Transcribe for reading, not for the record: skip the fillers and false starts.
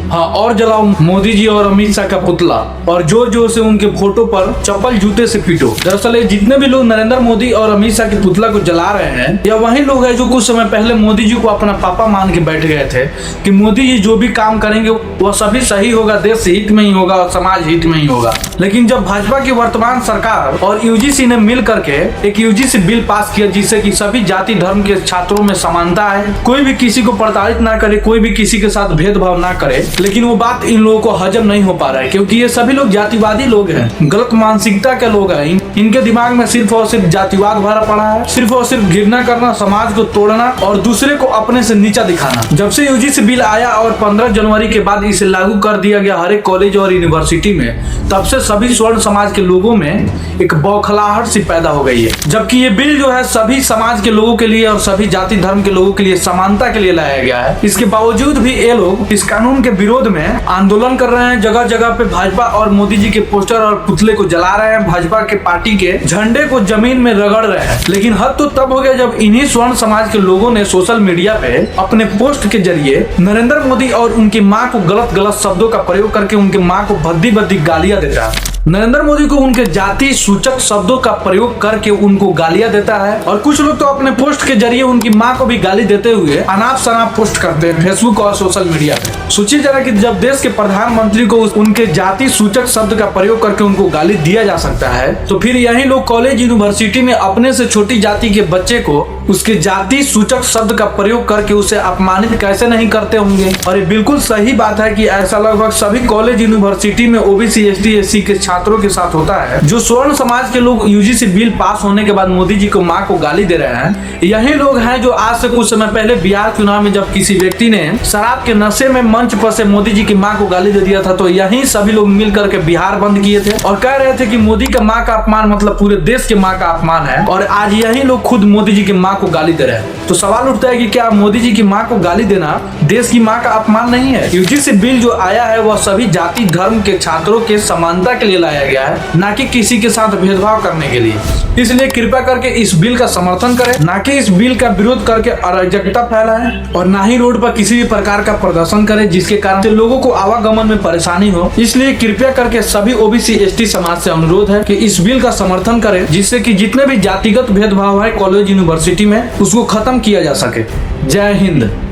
हाँ, और जलाओ मोदी जी और अमित शाह का पुतला और जोर जोर से उनके फोटो पर चप्पल जूते से पीटो। दरअसल ये जितने भी लोग नरेंद्र मोदी और अमित शाह के पुतला को जला रहे हैं, यह वही लोग हैं जो कुछ समय पहले मोदी जी को अपना पापा मान के बैठ गए थे कि मोदी जी जो भी काम करेंगे वह सभी सही होगा, देश हित में ही होगा और समाज हित में ही होगा। लेकिन जब भाजपा की वर्तमान सरकार और यूजीसी ने मिल करके एक यूजीसी बिल पास किया जिससे कि सभी जाति धर्म के छात्रों में समानता है, कोई भी किसी को प्रताड़ित ना करे, कोई भी किसी के साथ भेदभाव ना करे, लेकिन वो बात इन लोगों को हजम नहीं हो पा रहा है क्योंकि ये सभी लोग जातिवादी लोग हैं, गलत मानसिकता के लोग हैं। इनके दिमाग में सिर्फ और सिर्फ जातिवाद भरा पड़ा है, सिर्फ और सिर्फ घृणा करना, समाज को तोड़ना और दूसरे को अपने से नीचा दिखाना। जब से यूजीसी बिल आया और 15 जनवरी के बाद इसे लागू कर दिया गया हर एक कॉलेज और यूनिवर्सिटी में, तब से सभी स्वर्ण समाज के लोगों में एक बौखलाहट सी पैदा हो गई है। जबकि ये बिल जो है सभी समाज के लोगों के लिए और सभी जाति धर्म के लोगों के लिए समानता के लिए लाया गया है। इसके बावजूद भी ये लोग इस कानून के विरोध में आंदोलन कर रहे हैं, जगह जगह पे भाजपा और मोदी जी के पोस्टर और पुतले को जला रहे हैं, भाजपा के पार्टी के झंडे को जमीन में रगड़ रहे हैं। लेकिन हद तो तब हो गया जब इन्हीं स्वर्ण समाज के लोगों ने सोशल मीडिया पे अपने पोस्ट के जरिए नरेंद्र मोदी और उनकी माँ को गलत गलत शब्दों का प्रयोग करके उनकी माँ को भद्दी भद्दी गालियां देता है। नरेंद्र मोदी को उनके जाति सूचक शब्दों का प्रयोग करके उनको गालियां देता है और कुछ लोग तो अपने पोस्ट के जरिए उनकी माँ को भी गाली देते हुए अनाप शनाप पोस्ट करते हैं फेसबुक और सोशल मीडिया पे। सोचिए जरा कि जब देश के प्रधानमंत्री को उनके जाति सूचक शब्द का प्रयोग करके उनको गाली दिया जा सकता है, तो फिर यही लोग कॉलेज यूनिवर्सिटी में अपने से छोटी जाति के बच्चे को उसके जाति सूचक शब्द का प्रयोग करके उसे अपमानित कैसे नहीं करते होंगे। और ये बिल्कुल सही बात है कि ऐसा लगभग सभी कॉलेज यूनिवर्सिटी में ओबीसी एसटी एससी के छात्रों के साथ होता है। जो स्वर्ण समाज के लोग यूजीसी बिल पास होने के बाद मोदी जी को माँ को गाली दे रहे हैं, यही लोग हैं जो आज से कुछ समय पहले बिहार चुनाव में जब किसी व्यक्ति ने शराब के नशे में मंच पर से मोदी जी की माँ को गाली दे दिया था, तो यही सभी लोग मिल करके बिहार बंद किए थे और कह रहे थे कि मोदी का माँ का अपमान मतलब पूरे देश के माँ का अपमान है। और आज यही लोग खुद मोदी जी की माँ को गाली दे रहे हैं। तो सवाल उठता है कि क्या मोदी जी की माँ को गाली देना देश की माँ का अपमान नहीं है? यूजीसी बिल जो आया है वह सभी जाति धर्म के छात्रों के समानता के लिए लाया गया है, ना कि किसी के साथ भेदभाव करने के लिए। इसलिए कृपया करके इस बिल का समर्थन करें, ना कि इस बिल का विरोध करके अराजकता फैलाएं और ना ही रोड पर किसी भी प्रकार का प्रदर्शन करें जिसके कारण लोगों को आवागमन में परेशानी हो। इसलिए कृपया करके सभी ओबीसी एसटी समाज से अनुरोध है कि इस बिल का समर्थन करें जिससे कि जितने भी जातिगत भेदभाव है कॉलेज यूनिवर्सिटी में उसको खत्म किया जा सके। जय हिंद।